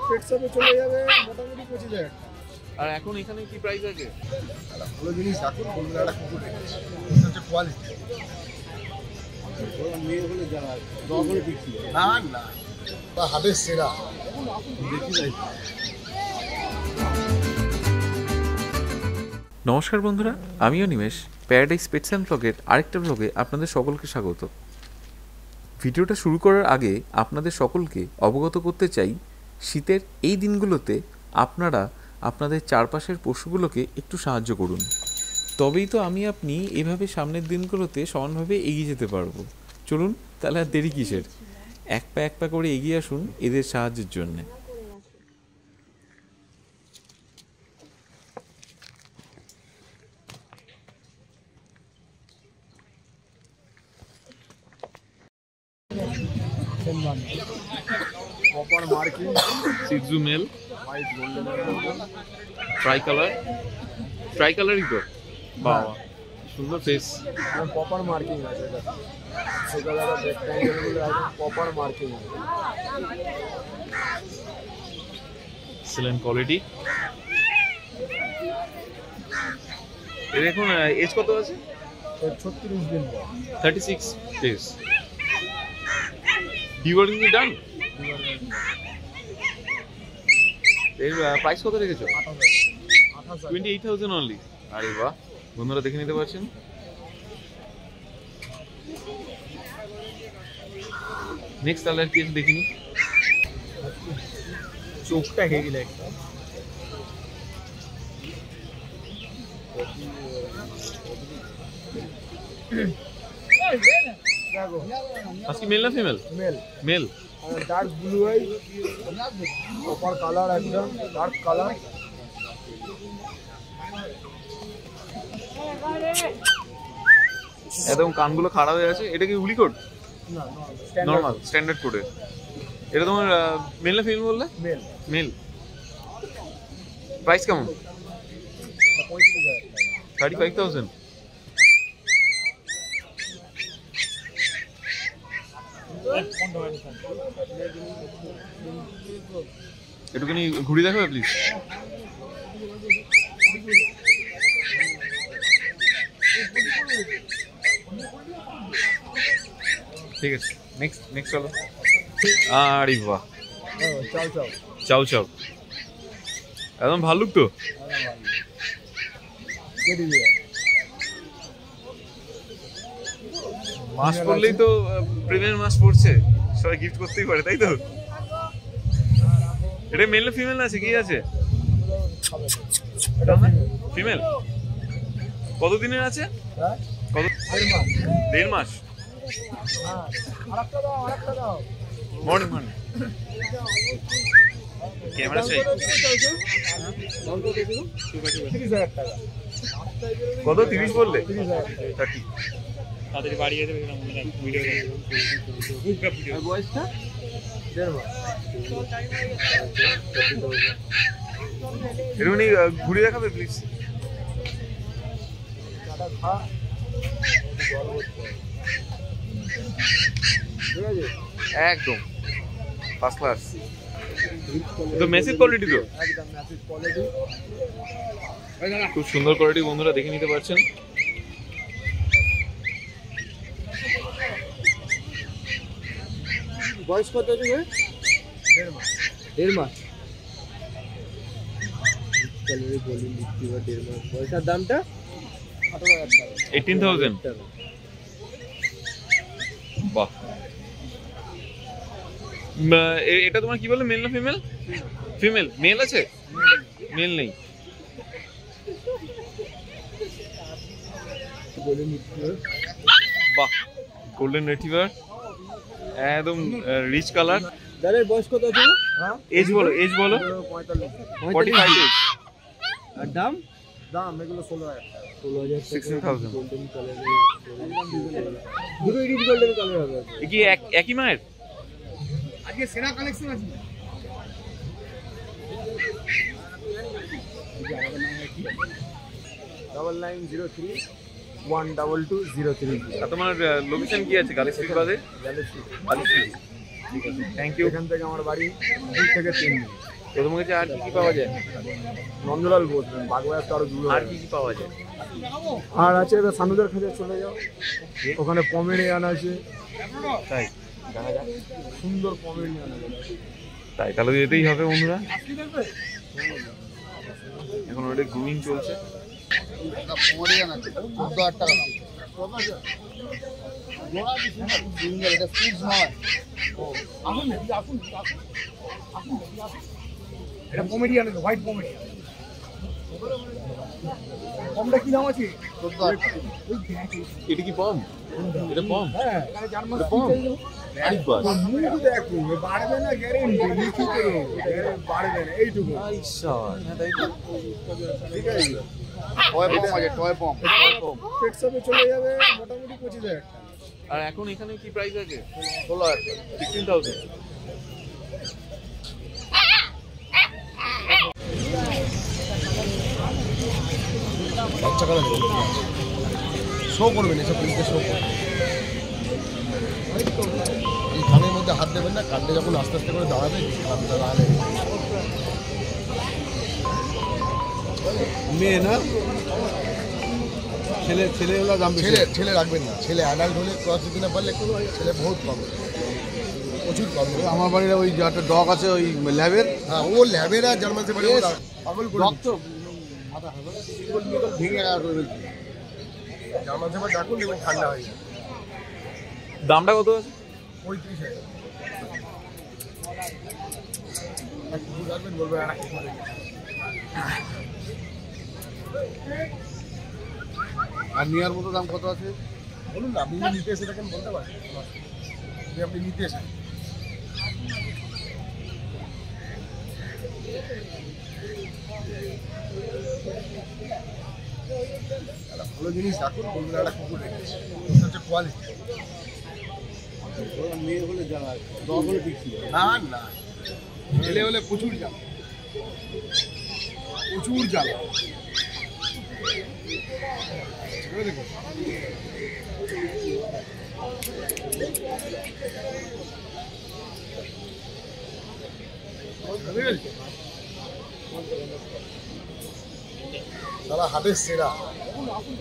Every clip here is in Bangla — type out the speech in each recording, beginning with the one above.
পেট শপে চলে যাবে মোটামুটি 25,000। আর এখন এখানে কি প্রাইস আছে? ভালো জিনিস রাখুন, বলবেন একটা কুকুর হচ্ছে কোয়ালিটি। মেয়ে হলে যারা দখলে দিচ্ছিল না না বা হাতের সেরা দেখি যাই। নমস্কার বন্ধুরা, আমি অনিমেষ। প্যারাডাইস পেটস অ্যান্ড ব্লগের আরেকটা ব্লগে আপনাদের সকলকে স্বাগত। ভিডিওটা শুরু করার আগে আপনাদের সকলকে অবগত করতে চাই, শীতের এই দিনগুলোতে আপনারা আপনাদের চারপাশের পশুগুলোকে একটু সাহায্য করুন, তবেই তো আপনি এভাবে সামনের দিনগুলোতে সমানভাবে এগিয়ে যেতে পারবো। চলুন তাহলে আর দেরি কিসের, এক পা করে এগিয়ে আসুন এদের সাহায্যের জন্যে। প্রপার মার্কিং, সিজু মেল, হোয়াইট গোল্ডেন, ট্রাই কালারই তো। বাবা সুন্দর ফেস। প্রপার মার্কিং আছে এটা। সেগুলো রেক্ট্যাঙ্গেলগুলো একদম প্রপার মার্কিং আছে। Excellent quality. এর এখন এজ কত আছে? 36 দিন, 36 days। ডিওয়ার্মিং কি ডান? এর প্রাইস কত রেখেছো? 28,000 অনলি। আরে বাহ, বন্ধুরা দেখে নিতে পারছেন। নেক্সট তাহলে আর কি দেখিনি। চোখটা হেভি লাগছে। আজকে মেল না female? Male. Male. Dark blue eye, proper colour, একদম ডার্ক কালার। একদম কানগুলো খাড়া হয়ে আছে। এটা কি উলি কোড? না, নরমাল স্ট্যান্ডার্ড কোডে। এটা তোমার মেল না ফিমেল বললে? মেল। মেল। প্রাইস কেমন? 35,000। একটুখানি ঘুরি দেখাবে প্লিজ। ঠিক আছে, নেক্সট চলো। আরে বাহ, চাও চাও, একদম ভাল্লুক তো। মাস পড়লেই তো প্রিমিয়ার মাস পড়ছে, সবাই গিফট করতেই পারে, তাই তো? এটা মেল না ফিমেল আছে? কি আছে? ফিমেল। কত দিনের আছে? কত? 1.5 মাস। মর্নিং ক্যামেরা চাই। কত? 30 বললে? 30। তাদের বাড়িয়ে দেবে ভিডিও। বয়সটা 1.5 মাস। এরকমই ঘুরে দেখাবে প্লিজ। ঠিক আছে, একদম ফার্স্ট ক্লাস। তো মেসিভ কোয়ালিটি তো, একদম ম্যাসিভ কোয়ালিটি, খুব সুন্দর কোয়ালিটি। বন্ধুরা দেখে নিতে পারছেন। বয়স কত আছে? 1.5 মাস। 1.5 মাস। কালারে গোল্ডেন রিট্রিভার 1.5 মাস। পয়সার দামটা 18,000। বাহ। এটা তোমার কি বলে, মেল না ফিমেল? ফিমেল। মেল আছে? মেল নেই। বাহ, গোল্ডেন রিট্রিভার, একদম রিচ কালার। দাদার বয়স কত আছে? এজ বলো, এজ বলো। 45 এজ। আর দাম এগুলো 16,000। 16,000। গোল্ডেন কালারে, দুটো রিচ গোল্ডেন কালার হবে। কি একই মায়ের? আজকে সেরা কালেকশন আছে। 12203। আর তোমার লোকেশন কি আছে গালি স্ট্রিট বাদে? গালি স্ট্রিট। ঠিক আছে, থ্যাংক ইউ। এখান থেকে আমার বাড়ি 2 থেকে 3 মিনিট। তো তোমার কাছে আর কি পাওয়া যায়? নন্দলাল বলবেন, বাগবাজার তো আরো দূরে। আর কি পাওয়া যায়? আর আছে এবার সানুদের কাছে চলে যাও, ওখানে পমেরিয়ান আছে। তাই দেখা যাক। সুন্দর পমেরিয়ান আছে। তাই তাহলে যেতেই হবে বন্ধুরা। এখন ওটা গ্রুমিং চলছে। পমেরিয়ান আছে 14,000 টাকা। সিঙ্গেল, এটা ফিক্স নয়। এটা পমেরিয়ান আছে, হোয়াইট পমেরিয়ান। কমটা কি দাম আছে? 14,000 টাকা। এটা কি পম? এটা পম? হ্যাঁ, জার্মান পম। আরে বাস। মুখ দেখো, বাড়বে না গ্যারান্টি, লিখিত বাড়বে না এইটুকু। আচ্ছা, হ্যাঁ তাই তো। ঠিক আছে, টয় পম আছে, টয় পম। পেট শপে চলে যাবে মোটামুটি 25,000 টাকা। আর এখন এখানে কি প্রাইস আছে? 16,000 টাকা। 16,000। বাচ্চা কালা শো করবেন, এসব প্রিন্টে শো করবেন। এই কানের মধ্যে হাত দেবেন না, কানটা যখন আস্তে আস্তে করে দাঁড়াবে, দাঁড়ালে মেয়ে না, ছেলেগুলো দাম ছেলে রাখবেন না। ছেলে অ্যাডাল্ট হলে ক্রস দিতে না পারলে ছেলে বহুত প্রবলেম, প্রচুর প্রবলেম। আমার বাড়ির ওই যে একটা ডগ আছে ওই ল্যাবের, হ্যাঁ ও ল্যাবের আর জার্মান শেফার্ড পাগল করে রক্ত ভেঙে জার্মান শেফার্ড ডাকুন, দেখবেন ঠান্ডা হয়ে যায়। দামটা কত আছে? 35,000 রাখবেন, বলবেন আর নেওয়ার মতো দাম কত আছে বলুন না। আপনি যদি নিতে এসে থাকেন বলতে পারেন, আপনি নিতে এসে ভালো জিনিস রাখুন, বলবেন একটা কুকুর রেখেছে, হচ্ছে কোয়ালিটি। মেয়ে হলে জ্বালা, দশ হলে বিক্রি না না, ছেলে হলে প্রচুর জ্বালা, প্রচুর জ্বালা। দেখুন সারা হাটের সেরা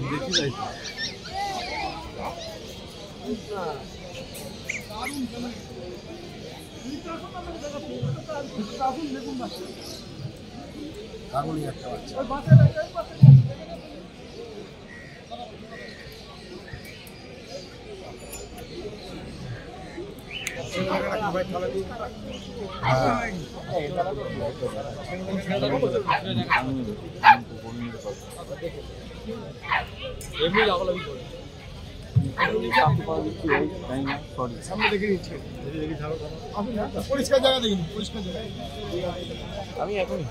দেখি যাই। কাগলি একটা বাচ্চা, সামনে দেখে নিচ্ছে, পরিষ্কার জায়গা দেখিনি, পরিষ্কার জায়গা। আমি এখনই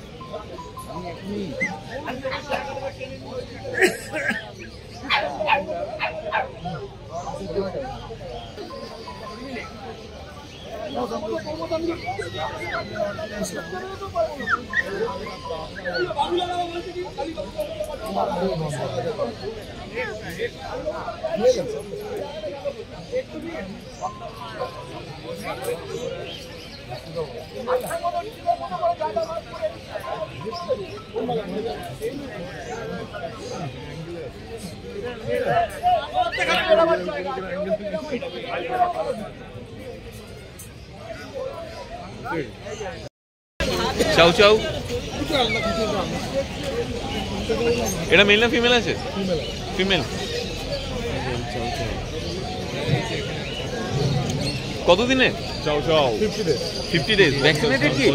চাউ চাউ। এটা মেল না ফিমেল আছে? ফিমেল। কতদিনে? চাও চাও 50 ডেজ। ভ্যাকসিনেটেড কি?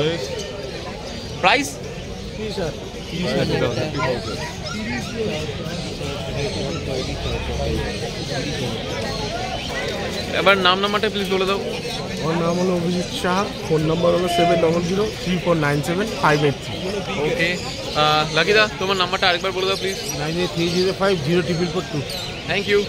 প্রাইস? 30,000। এবার নাম নাম্বারটা প্লিজ বলে দাও। আমার নাম হলো অভিজিৎ সাহা, ফোন নাম্বার হলো 7003497583। ওকে লাকিদা, তোমার নাম্বারটা আরেকবার বলে দাও প্লিজ। 9830500442। Thank you.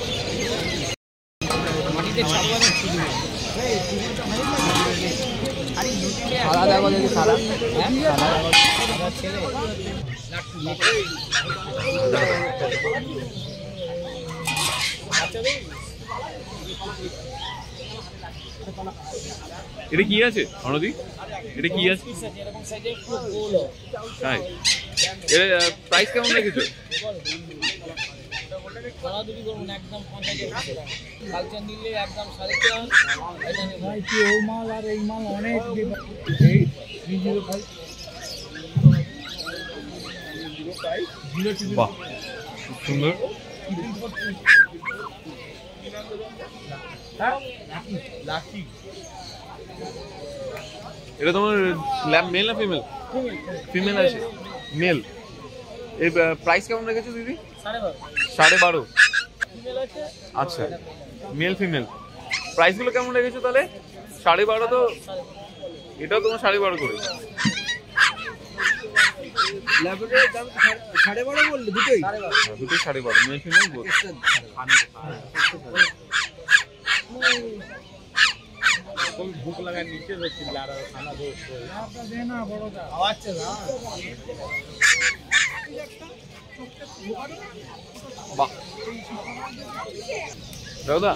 এটা কি আছে অনদি? এটা কি আছে? তাই এর প্রাইস কেমন রেখেছো? একদম 5000 কালচার নিলে একদম 4.5 ভাই কি ও মাল আর এই মাল অনেক এই 305 বাহ খুব সুন্দর। লাকি এটা তোমার ল্যাব মেল না ফিমেল? ফিমেল আছে, মেল। এই প্রাইস কেমন রেখেছো দিদি? 12.5। আচ্ছা, মেল ফিমেল প্রাইসগুলো কেমন রেখেছো তাহলে? 12.5 তো, এটাও তোমার 12.5 করে। ল্যাবরেটরির দাম 12.5 বললে দুটোই? দুটোই 12.5, মেল ফিমেল বোথ। ভুক লাগায় নিচে রয়েছে আর খানা দোষ না বড়টা আওয়াজ না। বাহ দাদা,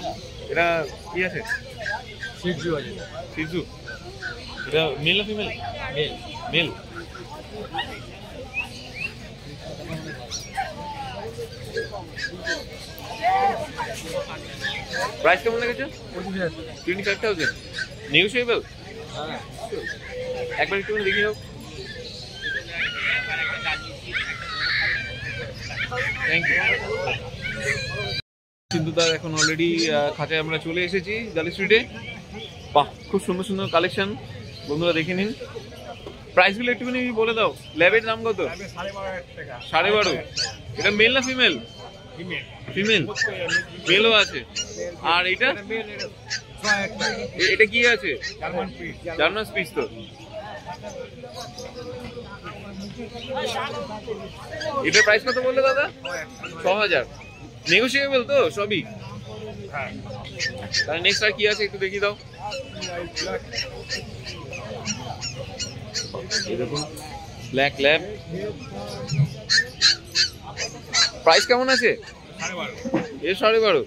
এটা কি আছে? সিজু আছে। সিজু, এটা মেল না ফিমেল? মেল। মেল। প্রাইস কেমন লেগেছে? 25,000। নেগোশিয়েবল? একবার একটু দেখি হোক। Thank you. সিন্ধুদার এখন অলরেডি খাঁচায় আমরা চলে এসেছি জালি স্ট্রিটে। বাহ, খুব সুন্দর সুন্দর কালেকশন, বন্ধুরা দেখে নিন। প্রাইসগুলো একটুখানি বলে দাও। ল্যাবের দাম কত? 12.5। এটা মেল না ফিমেল? ফিমেল। মেলও আছে। আর এটা এটা কি আছে? জার্মান স্পিচ তো। এটার প্রাইস কত বললে দাদা? 6,000। নেগোশিয়েবল তো সবই? তাহলে নেক্সট আর কি আছে একটু দেখিয়ে দাও। এরকম ব্ল্যাক ল্যাব। প্রাইস কেমন আছে? 12.5।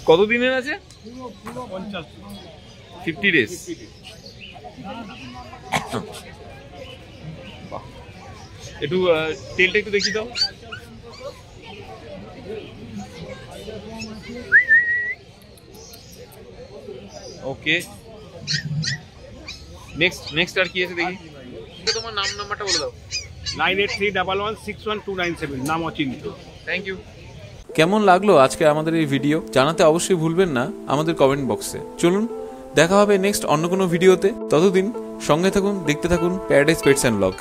কত দিনের আছে? 50 days। একটু তেলটা একটু দেখিয়ে দাও। ওকে, নেক্সট আর কি আছে দেখি। তোমার নাম্বারটা বলে দাও। 9831161297, নাম অচিন্ত। Thank you. কেমন লাগলো আজকে আমাদের এই ভিডিও জানাতে অবশ্যই ভুলবেন না আমাদের কমেন্ট বক্সে। চলুন দেখা হবে নেক্সট অন্য কোনো ভিডিওতে। ততদিন সঙ্গে থাকুন, দেখতে থাকুন প্যারাডাইস পেটস অ্যান্ড ব্লগ।